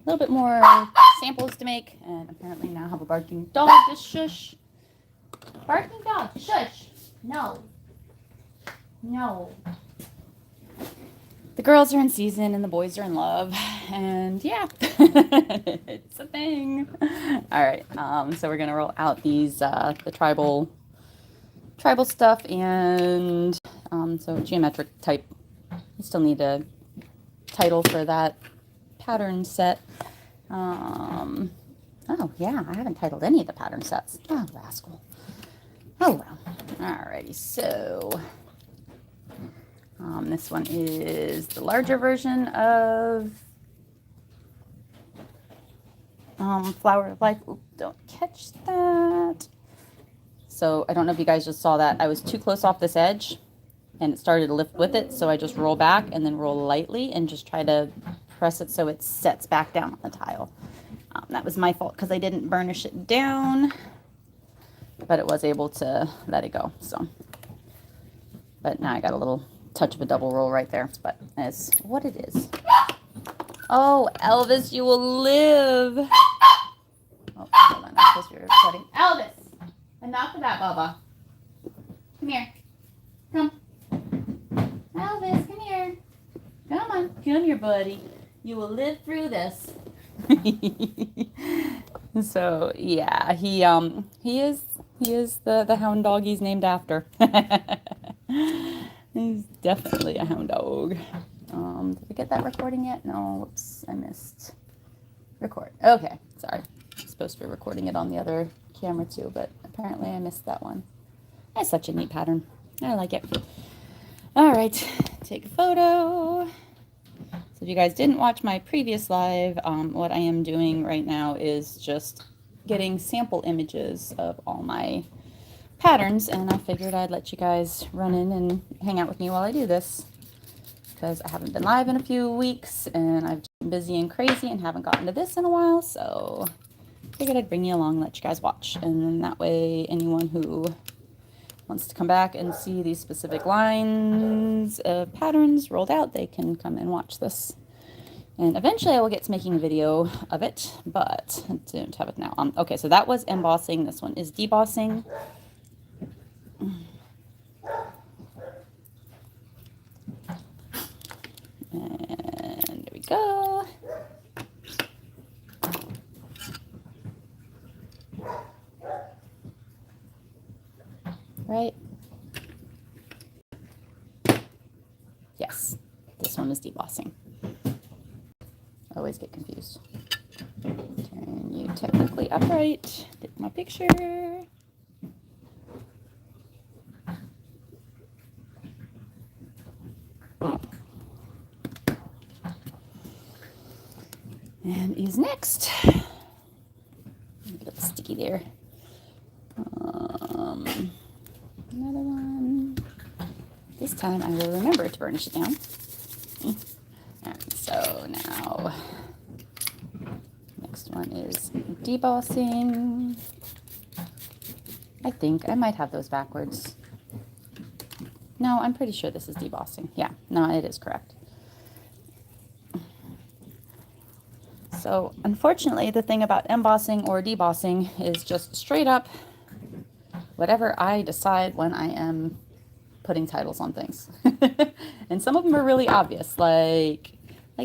little bit more samples to make, and apparently now have a barking dog to shush. Barking dog, shush. No. No. The girls are in season and the boys are in love, and yeah, it's a thing. All right, so we're gonna roll out these the tribal stuff, and so geometric type. You still need a title for that pattern set. Oh yeah, I haven't titled any of the pattern sets. Oh, rascal. Oh well. Alrighty, so this one is the larger version of Flower of Life. Oop, don't catch that. So I don't know if you guys just saw that. I was too close off this edge and it started to lift with it. So I just roll back and then roll lightly and just try to press it so it sets back down on the tile. That was my fault because I didn't burnish it down, but it was able to let it go. So, but now I got a little touch of a double roll right there, but that's what it is. Oh, Elvis, you will live. Oh, hold on, I'm supposed to be recording. Elvis, enough of that, Bubba. Come here. Come. Elvis, come here. Come on. Come here, buddy. You will live through this. So yeah, he is the hound dog he's named after. He's definitely a hound dog. Did I get that recording yet? No, whoops, I missed record. Okay, sorry. I'm supposed to be recording it on the other camera too, but apparently I missed that one. That's such a neat pattern. I like it. All right, take a photo. So if you guys didn't watch my previous live, what I am doing right now is just getting sample images of all my patterns, and I figured I'd let you guys run in and hang out with me while I do this, because I haven't been live in a few weeks and I've been busy and crazy and haven't gotten to this in a while, so I figured I'd bring you along and let you guys watch, and then that way anyone who wants to come back and see these specific lines of patterns rolled out, they can come and watch this. And eventually I will get to making a video of it, but I don't have it now. Okay, so that was embossing. This one is debossing. And there we go. Right? Yes, this one is debossing. I always get confused. Turn you technically upright. Take my picture. And is next. A little sticky there. Another one. This time I will remember to burnish it down. Alright, so now next one is debossing. I think I might have those backwards. No, I'm pretty sure this is debossing. Yeah, no, it is correct. So unfortunately, the thing about embossing or debossing is just straight up whatever I decide when I am putting titles on things. And some of them are really obvious, like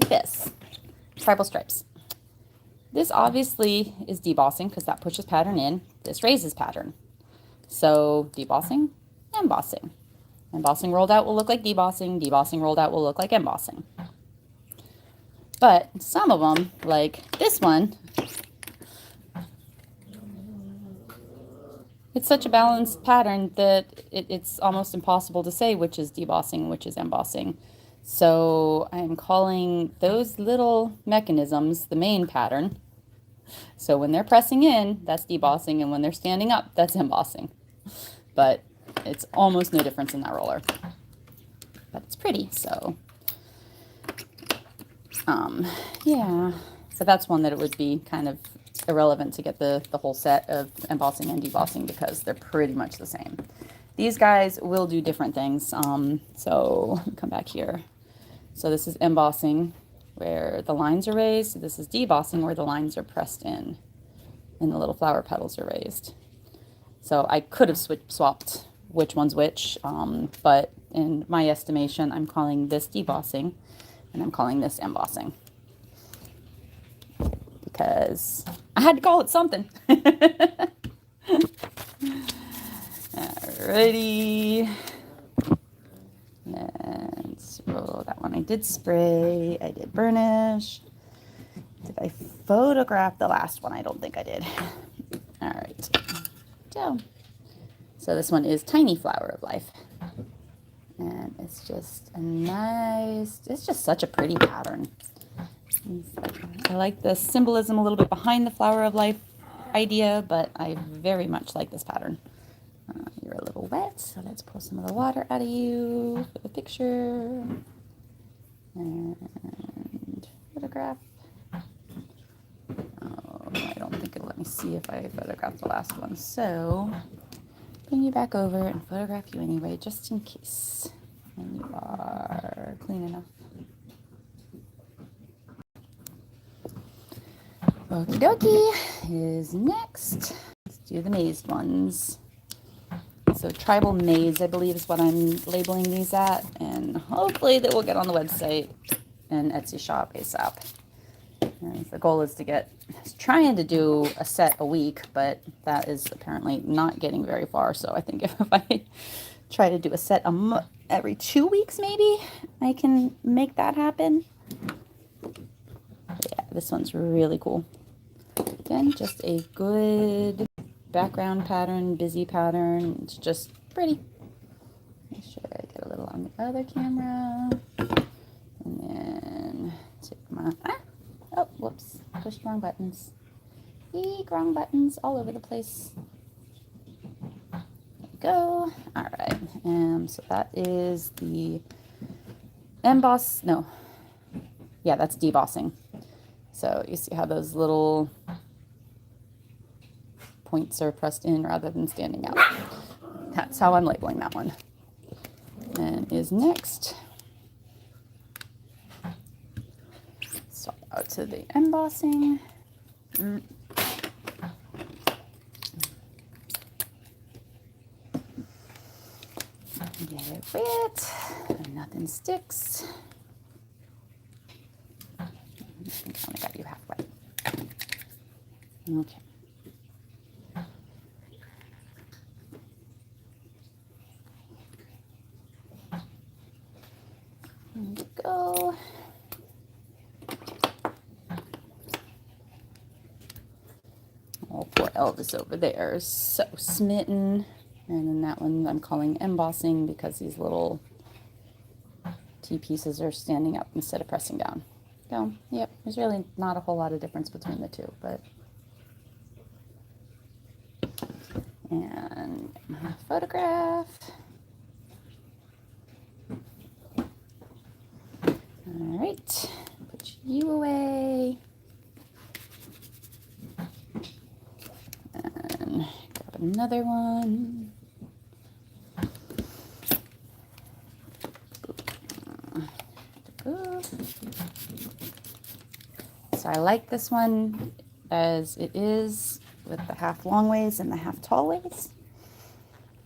this, tribal stripes. This obviously is debossing because that pushes pattern in. This raises pattern. So debossing, embossing. Embossing rolled out will look like debossing. Debossing rolled out will look like embossing. But some of them, like this one, it's such a balanced pattern that it's almost impossible to say which is debossing, which is embossing. So I'm calling those little mechanisms the main pattern. So when they're pressing in, that's debossing, and when they're standing up, that's embossing. But it's almost no difference in that roller. But it's pretty, so yeah. So that's one that it would be kind of irrelevant to get the whole set of embossing and debossing because they're pretty much the same. These guys will do different things. So come back here. So this is embossing. where the lines are raised. This is debossing where the lines are pressed in and the little flower petals are raised. So I could have swapped which one's which, but in my estimation, I'm calling this debossing and I'm calling this embossing because I had to call it something. Alrighty. Let's roll that one. I did spray, I did burnish. Did I photograph the last one? I don't think I did. All right. So this one is Tiny Flower of Life. And it's just a nice, it's just such a pretty pattern. I like the symbolism a little bit behind the Flower of Life idea, but I very much like this pattern. You're a little wet, so let's pull some of the water out of you for the picture. And photograph. Oh, I don't think it'll let me see if I photographed the last one. So bring you back over and photograph you anyway, just in case. And you are clean enough. Okie dokie is next. Let's do the mazed ones. So Tribal Maze, I believe, is what I'm labeling these at, and hopefully they will get on the website and Etsy shop ASAP. And the goal is to get, trying to do a set a week, but that is apparently not getting very far. So I think if I try to do a set every 2 weeks, maybe I can make that happen. But yeah, this one's really cool. Again, just a good background pattern, busy pattern. It's just pretty. Make sure I get a little on the other camera. And then take my, oh, whoops, pushed wrong buttons. Eek, wrong buttons all over the place. There we go. All right, so that is the emboss, no, yeah, that's debossing. So you see how those little points are pressed in rather than standing out. That's how I'm labeling that one. And is next. Swap out to the embossing. Get it wet, and nothing sticks. I think I only got you half wet. Okay. There we go. Oh, poor Elvis over there is so smitten. And then that one I'm calling embossing because these little T-pieces are standing up instead of pressing down. So, yep, there's really not a whole lot of difference between the two, but. And my photograph. All right, put you away. And grab another one. So I like this one as it is with the half long ways and the half tall ways.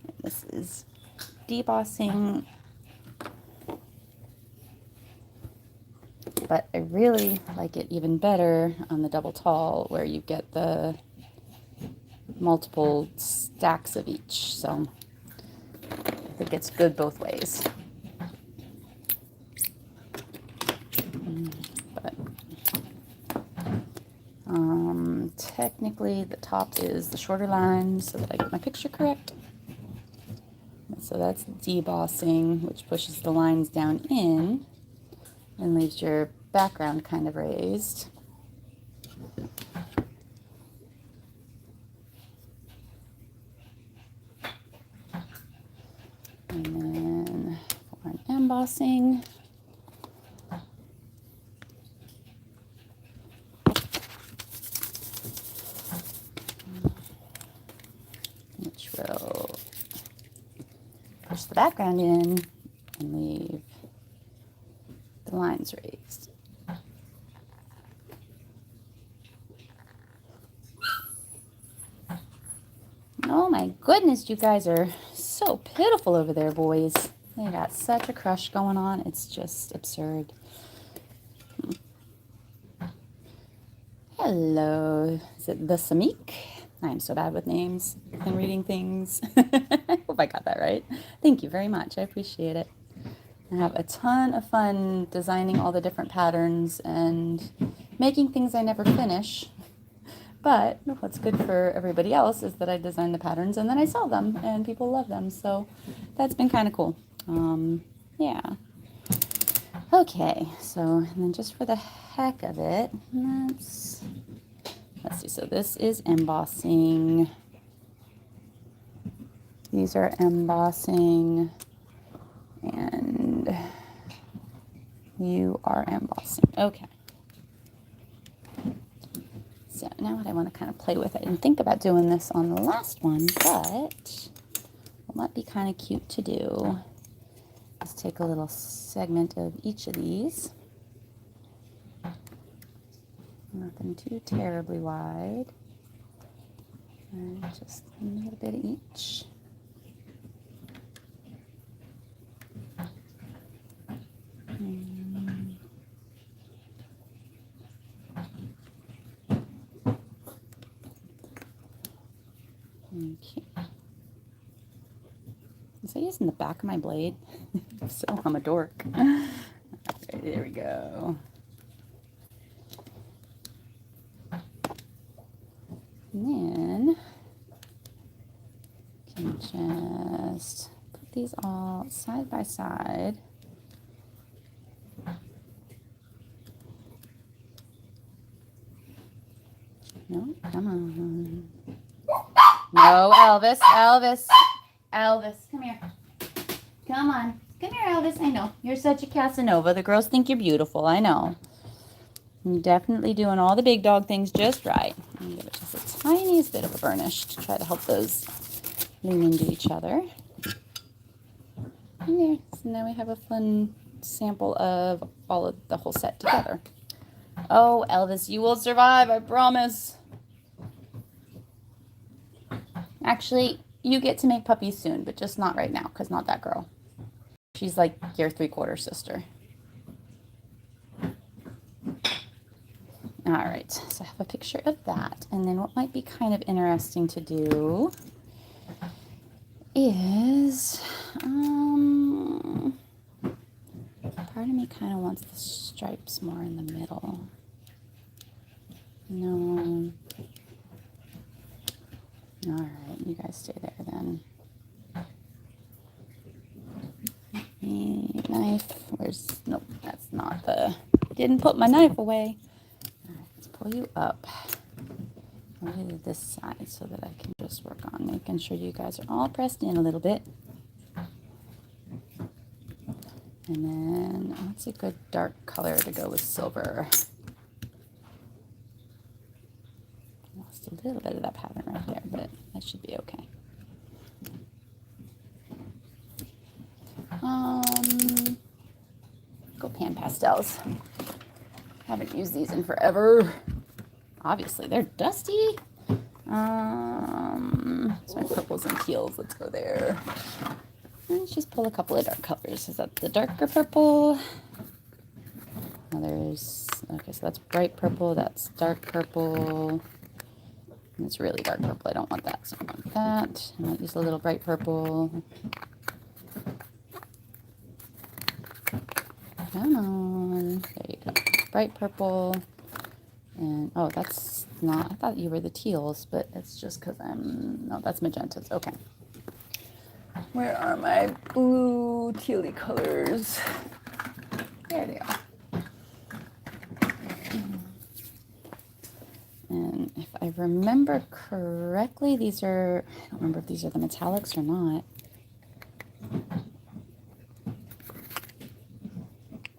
And this is debossing. But I really like it even better on the double tall where you get the multiple stacks of each. So I think it's good both ways. But technically the top is the shorter line so that I get my picture correct. So that's debossing, which pushes the lines down in and leaves your background kind of raised. And then for an embossing, which will push the background in and leave the lines raised. Oh my goodness, you guys are so pitiful over there, boys. They got such a crush going on. It's just absurd. Hello. Is it the Samik? I'm so bad with names and reading things. I hope I got that right. Thank you very much. I appreciate it. I have a ton of fun designing all the different patterns and making things I never finish. But what's good for everybody else is that I design the patterns and then I sell them and people love them. So that's been kind of cool. Yeah. Okay, so and then just for the heck of it, let's see. So this is embossing. These are embossing. And you are embossing. Okay. So now what I want to kind of play with, I didn't think about doing this on the last one, but what might be kind of cute to do is take a little segment of each of these. Nothing too terribly wide. And just a little bit of each. Okay. Was I using the back of my blade? So I'm a dork. Okay, there we go. And then can just put these all side by side. No, come on. No, Elvis, Elvis, Elvis, come here. Come on. Come here, Elvis. I know. You're such a Casanova. The girls think you're beautiful. I know. You're definitely doing all the big dog things just right. I'm going to give it just the tiniest bit of a burnish to try to help those lean into each other. And there. So now we have a fun sample of all of the whole set together. Oh, Elvis, you will survive. I promise. Actually, you get to make puppies soon, but just not right now, because not that girl. She's like your 3/4 sister. All right, so I have a picture of that. And then what might be kind of interesting to do is, part of me kind of wants the stripes more in the middle. No. All right, you guys stay there then. Knife. Where's, nope, that's not the, didn't put my knife away. All right, let's pull you up over to this side so that I can just work on making sure you guys are all pressed in a little bit. And then, what's a good dark color to go with silver? Lost a little bit of that pattern right there, but that should be okay. Go pan pastels. Haven't used these in forever. Obviously, they're dusty. So my purples and teals, let's go there. Let's just pull a couple of dark colors. Is that the darker purple? Oh, there's, okay, so that's bright purple, that's dark purple. And it's really dark purple, I don't want that, so I want that. I might use a little bright purple. Come on, there you go. Bright purple. And, oh, that's not, I thought you were the teals, but it's just because no, that's magentas, okay. Where are my blue tealy colors? There they are. And if I remember correctly, these are, I don't remember if these are the metallics or not.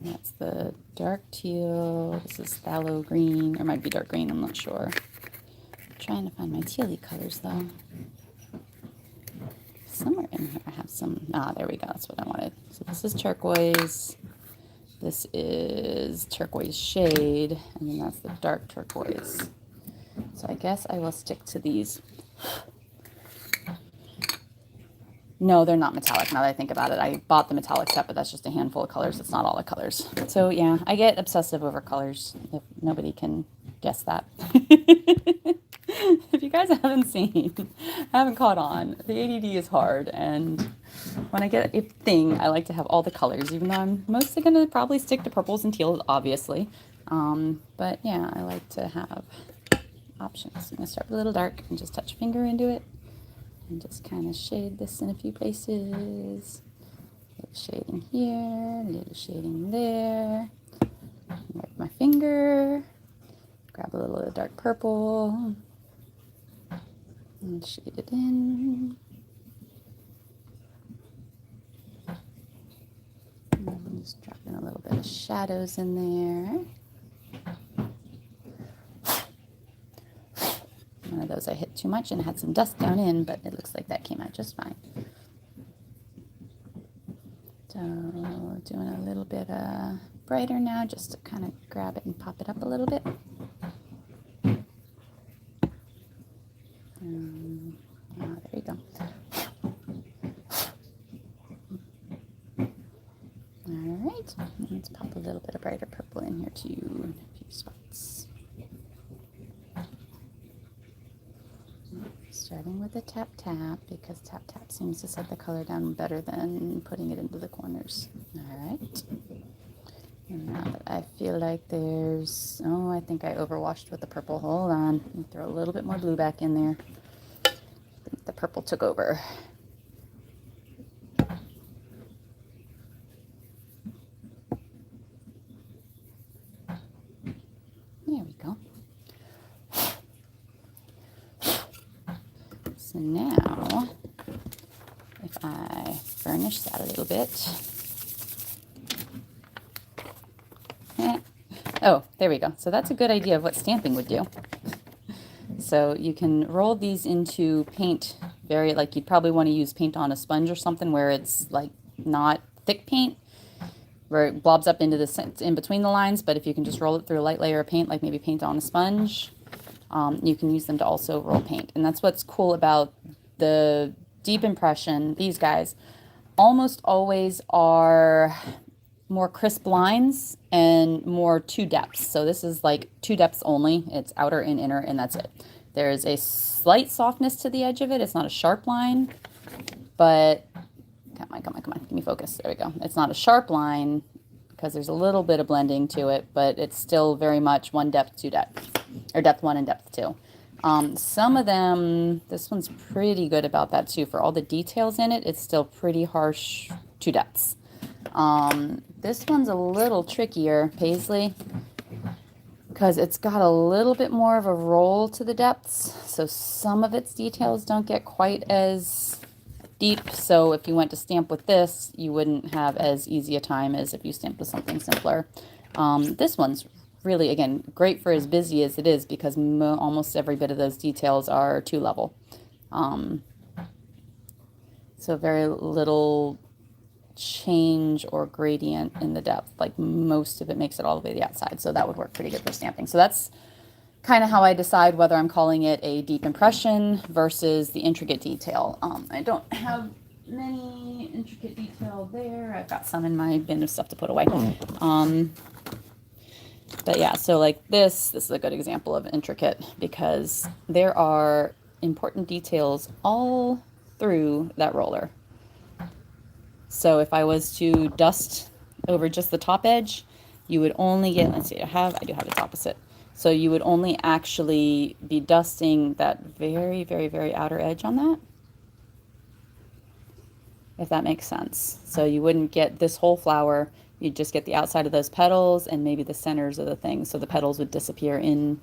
That's the dark teal. This is phthalo green, or might be dark green, I'm not sure. I'm trying to find my tealy colors though. Somewhere in here I have some, there we go, that's what I wanted. So this is turquoise, this is turquoise shade, and then that's the dark turquoise. So I guess I will stick to these No, they're not metallic now that I think about it. I bought the metallic set, but that's just a handful of colors. It's not all the colors. So yeah, I get obsessive over colors, if nobody can guess that. If you guys haven't seen, haven't caught on, the ADD is hard. And when I get a thing, I like to have all the colors, even though I'm mostly going to probably stick to purples and teals, obviously. But yeah, I like to have options. I'm going to start with a little dark and just touch finger into it. And just kind of shade this in a few places. A little shading here, a little shading there. Wipe my finger, grab a little of the dark purple, and shade it in. And just drop in a little bit of shadows in there. One of those I hit too much and had some dust down in, but it looks like that came out just fine. So doing a little bit brighter now, just to kind of grab it and pop it up a little bit. There you go. All right, let's pop a little bit of brighter purple in here too, in a few spots. Starting with a tap tap, because tap tap seems to set the color down better than putting it into the corners. All right. And now that I feel like there's, oh, I think I overwashed with the purple. Hold on, let me throw a little bit more blue back in there. I think the purple took over. There we go. So now, if I burnish that a little bit. Oh, there we go. So that's a good idea of what stamping would do. So you can roll these into paint like you'd probably want to use paint on a sponge or something where it's like not thick paint, where it blobs up into in between the lines. But if you can just roll it through a light layer of paint, like maybe paint on a sponge, you can use them to also roll paint. And that's what's cool about the deep impression. These guys almost always are more crisp lines and more two depths. So this is like two depths only. It's outer and inner, and that's it. There's a slight softness to the edge of it. It's not a sharp line, but come on, give me focus. There we go. It's not a sharp line because there's a little bit of blending to it, but it's still very much one depth, two depth, or depth one and depth two. Some of them, this one's pretty good about that too. For all the details in it, it's still pretty harsh two depths. This one's a little trickier, Paisley, because it's got a little bit more of a roll to the depths. So some of its details don't get quite as deep. So if you went to stamp with this, you wouldn't have as easy a time as if you stamped with something simpler. This one's really, again, great for as busy as it is, because almost every bit of those details are two level. So very little change or gradient in the depth. Like most of it makes it all the way to the outside. So that would work pretty good for stamping. So that's kind of how I decide whether I'm calling it a deep impression versus the intricate detail. I don't have many intricate detail there. I've got some in my bin of stuff to put away. But yeah, so like this is a good example of intricate, because there are important details all through that roller. So if I was to dust over just the top edge, you would only get, let's see, I do have its opposite. So you would only actually be dusting that very, very, very outer edge on that, if that makes sense. So you wouldn't get this whole flower, you'd just get the outside of those petals and maybe the centers of the thing. So the petals would disappear in,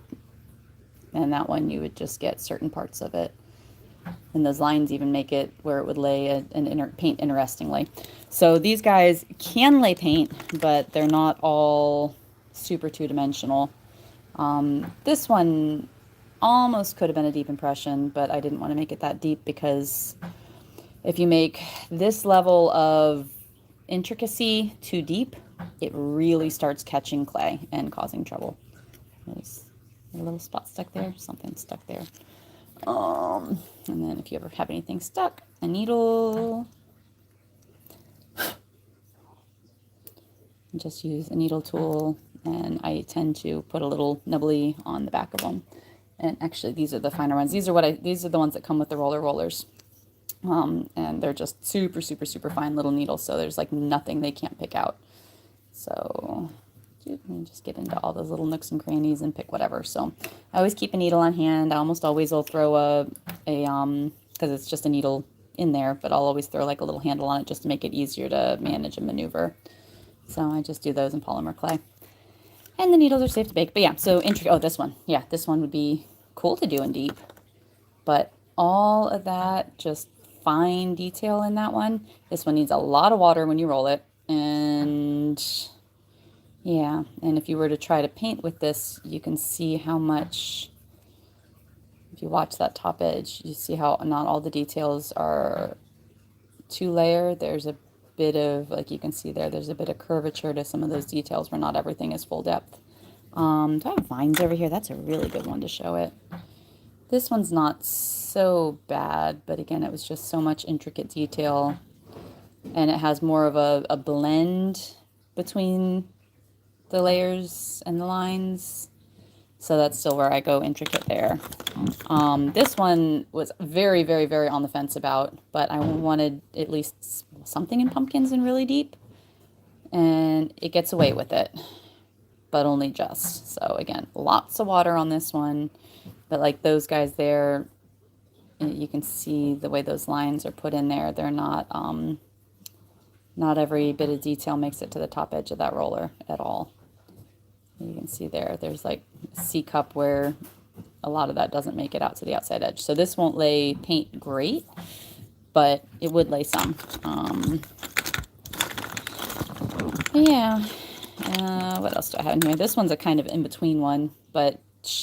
and that one you would just get certain parts of it. And those lines even make it where it would lay paint interestingly. So these guys can lay paint, but they're not all super two-dimensional. This one almost could have been a deep impression, but I didn't want to make it that deep, because if you make this level of intricacy too deep, it really starts catching clay and causing trouble. There's a little spot stuck there, something stuck there. And then if you ever have anything stuck, a needle. Just use a needle tool, and I tend to put a little nibbly on the back of them. And actually, these are the finer ones. These are the ones that come with the rollers. And they're just super, super, super fine little needles. So there's like nothing they can't pick out. So you can just get into all those little nooks and crannies and pick whatever. So I always keep a needle on hand. I almost always will throw because it's just a needle in there, but I'll always throw like a little handle on it just to make it easier to manage and maneuver. So I just do those in polymer clay. And the needles are safe to bake. But yeah, so oh, this one. Yeah, this one would be cool to do in deep. But all of that, just fine detail in that one. This one needs a lot of water when you roll it. And yeah, and if you were to try to paint with this, you can see how much, if you watch that top edge, you see how not all the details are 2-layer. There's a bit of, like you can see there's a bit of curvature to some of those details where not everything is full depth. Do I have vines over here? That's a really good one to show it. This one's not so bad, but again, it was just so much intricate detail, and it has more of a blend between the layers and the lines. So that's still where I go intricate there. This one was very, very, very on the fence about, but I wanted at least something in pumpkins and really deep. And it gets away with it, but only just. So again, lots of water on this one. But like those guys there, you can see the way those lines are put in there. They're not, not every bit of detail makes it to the top edge of that roller at all. You can see there's like a C cup where a lot of that doesn't make it out to the outside edge. So this won't lay paint great, but it would lay some. Yeah. What else do I have in here? This one's a kind of in-between one, but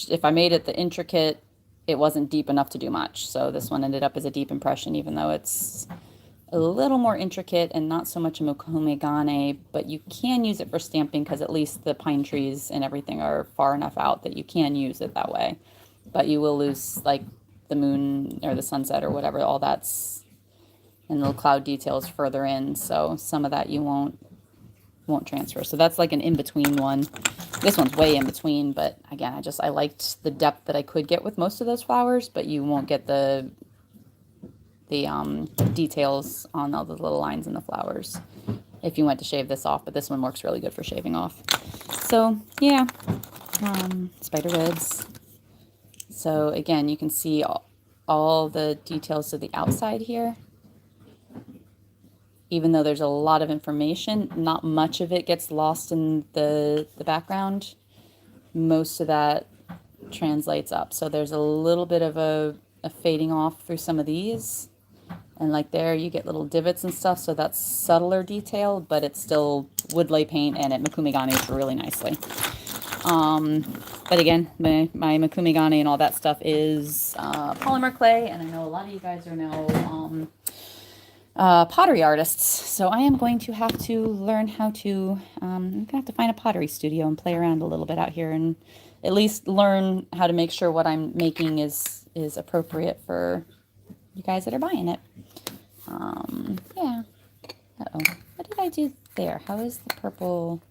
if I made it the intricate, it wasn't deep enough to do much. So this one ended up as a deep impression, even though it's a little more intricate and not so much a mokumegane, but you can use it for stamping because at least the pine trees and everything are far enough out that you can use it that way. But you will lose like the moon or the sunset or whatever, all that's, and the cloud details further in. So some of that you won't transfer. So that's like an in-between one. This one's way in between, but again, I liked the depth that I could get with most of those flowers, but you won't get the details on all the little lines in the flowers if you went to shave this off, but this one works really good for shaving off. So yeah, spider webs. So again, you can see all the details to the outside here. Even though there's a lot of information, not much of it gets lost in the background. Most of that translates up. So there's a little bit of a fading off through some of these. And like there, you get little divots and stuff, so that's subtler detail, but it's still wood lay paint, and it makumeganes really nicely. But again, my makumegane and all that stuff is polymer clay, and I know a lot of you guys are now pottery artists, so I am going to have to learn how to, I'm going to have to find a pottery studio and play around a little bit out here, and at least learn how to make sure what I'm making is appropriate for you guys that are buying it. Yeah. Uh-oh. What did I do there? How is the purple?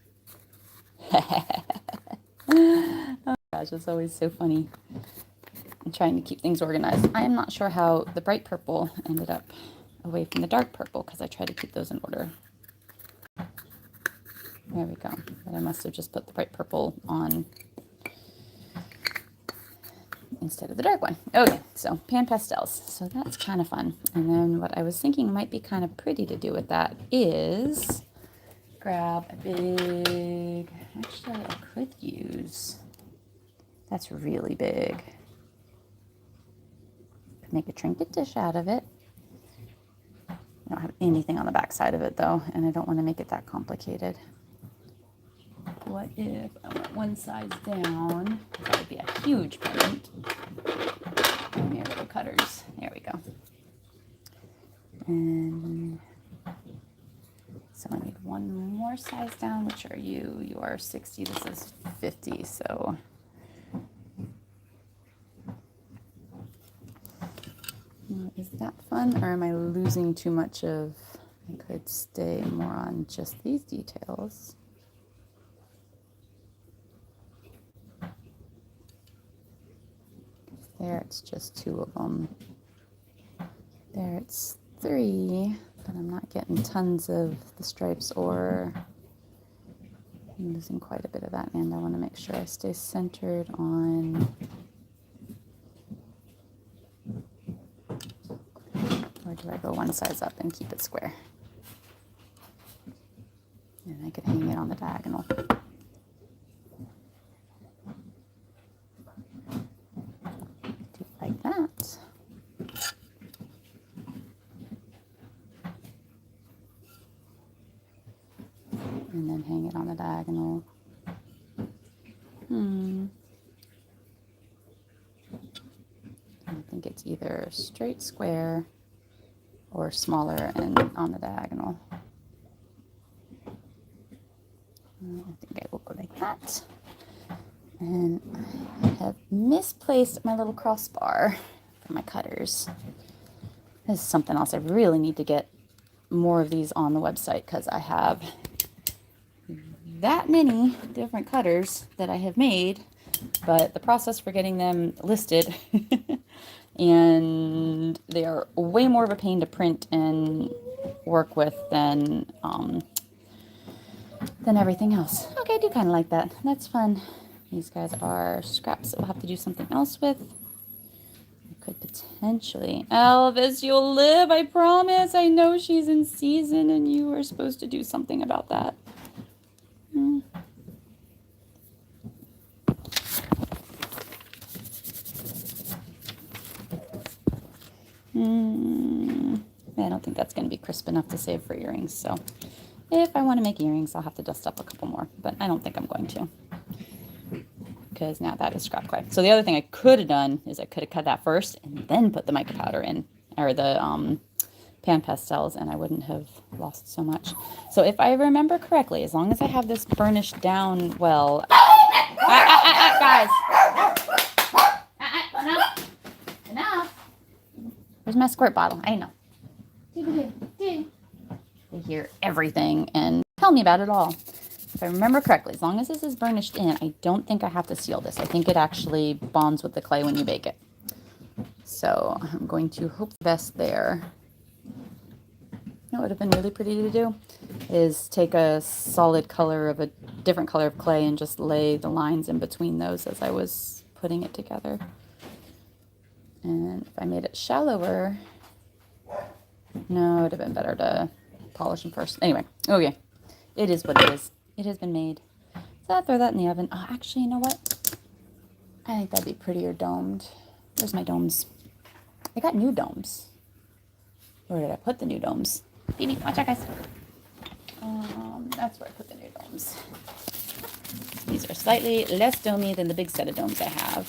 Oh gosh, it's always so funny. I'm trying to keep things organized. I am not sure how the bright purple ended up away from the dark purple because I try to keep those in order. There we go. But I must have just put the bright purple on instead of the dark one. Okay, so pan pastels. So that's kind of fun. And then what I was thinking might be kind of pretty to do with that is grab a big, actually I could use, that's really big. Make a trinket dish out of it. I don't have anything on the back side of it though, and I don't want to make it that complicated. What if I went one size down? That would be a huge pendant. And here little cutters. There we go. And so I need one more size down. Which are you? You are 60. This is 50. So Is that fun, or am I losing too much of... I could stay more on just these details. There it's just 2 of them. There it's 3, but I'm not getting tons of the stripes, or I'm losing quite a bit of that, and I want to make sure I stay centered on... Or do I go one size up and keep it square? And I could hang it on the diagonal. Do like that. And then hang it on the diagonal. I think it's either straight square or smaller and on the diagonal. I think I will go like that. And I have misplaced my little crossbar for my cutters. This is something else. I really need to get more of these on the website, because I have that many different cutters that I have made, but the process for getting them listed and they are way more of a pain to print and work with than everything else. Okay, I do kind of like that. That's fun. These guys are scraps that we'll have to do something else with. I could potentially... Elvis, you'll live, I promise. I know she's in season and you are supposed to do something about that. I don't think that's going to be crisp enough to save for earrings, so if I want to make earrings, I'll have to dust up a couple more, but I don't think I'm going to, because now that is scrap clay. So the other thing I could have done is I could have cut that first and then put the mica powder in, or the pan pastels, and I wouldn't have lost so much. So if I remember correctly, as long as I have this burnished down well... guys! Enough! Where's my squirt bottle? I know. They hear everything and tell me about it all. If I remember correctly, as long as this is burnished in, I don't think I have to seal this. I think it actually bonds with the clay when you bake it. So I'm going to hope the best there. You know what would have been really pretty to do is take a solid color of a different color of clay and just lay the lines in between those as I was putting it together. And if I made it shallower, no, it would have been better to polish them first. Anyway, okay, it is what it is. It has been made. So I'll throw that in the oven. Oh, actually, you know what? I think that'd be prettier domed. Where's my domes? I got new domes. Where did I put the new domes? Baby, watch out, guys. That's where I put the new domes. These are slightly less domey than the big set of domes I have.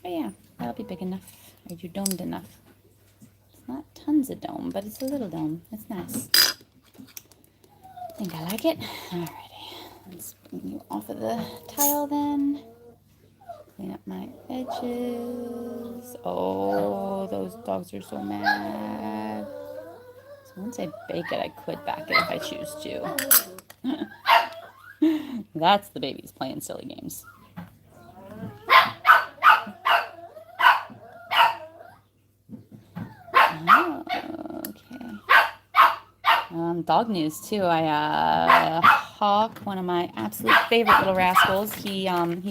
But yeah, that'll be big enough. Are you domed enough? It's not tons of dome, but it's a little dome. It's nice. I think I like it. Alrighty. Let's bring you off of the tile then. Clean up my edges. Oh, those dogs are so mad. So once I bake it, I could back it if I choose to. That's the babies playing silly games. Oh, okay. Dog news too. Hawk, one of my absolute favorite little rascals, he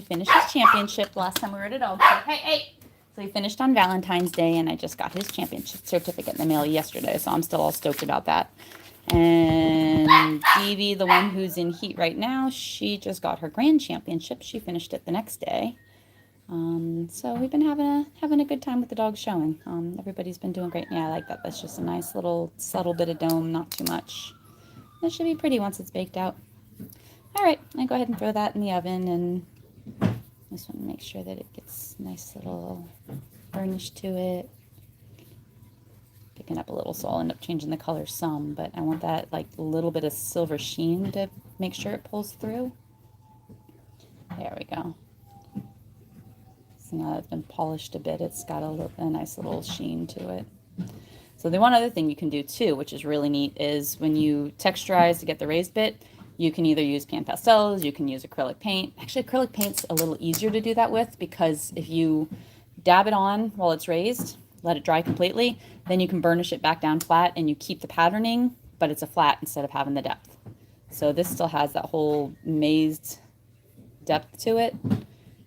finished his championship last time we were at a dog show. Hey! So he finished on Valentine's Day, and I just got his championship certificate in the mail yesterday, so I'm still all stoked about that. And Evie, the one who's in heat right now, she just got her grand championship. She finished it the next day. So we've been having a good time with the dog showing. Everybody's been doing great. Yeah, I like that. That's just a nice little subtle bit of dome, not too much. That should be pretty once it's baked out. All right, I go ahead and throw that in the oven, and just want to make sure that it gets nice little burnish to it. Picking up a little, so I'll end up changing the color some, but I want that like little bit of silver sheen to make sure it pulls through. There we go. So now that it's been polished a bit, it's got a nice little sheen to it. So the one other thing you can do too, which is really neat, is when you texturize to get the raised bit, you can either use pan pastels, you can use acrylic paint. Actually, acrylic paint's a little easier to do that with, because if you dab it on while it's raised, let it dry completely, then you can burnish it back down flat and you keep the patterning, but it's a flat instead of having the depth. So this still has that whole mazed depth to it,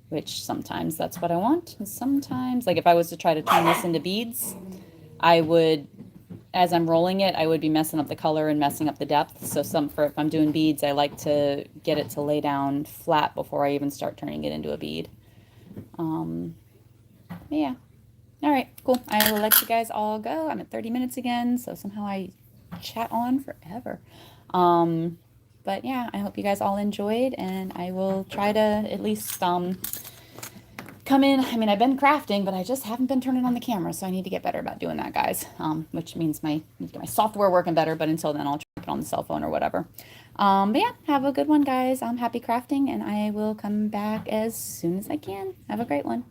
which sometimes that's what I want. And sometimes, like if I was to try to turn this into beads, I would, as I'm rolling it, I would be messing up the color and messing up the depth. So if I'm doing beads, I like to get it to lay down flat before I even start turning it into a bead. Yeah. All right, cool. I will let you guys all go. I'm at 30 minutes again, so somehow I chat on forever. But yeah, I hope you guys all enjoyed, and I will try to at least come in. I mean, I've been crafting, but I just haven't been turning on the camera, so I need to get better about doing that, guys. Which means I need to get my software working better, but until then, I'll try to put it on the cell phone or whatever. But yeah, have a good one, guys. I'm happy crafting, and I will come back as soon as I can. Have a great one.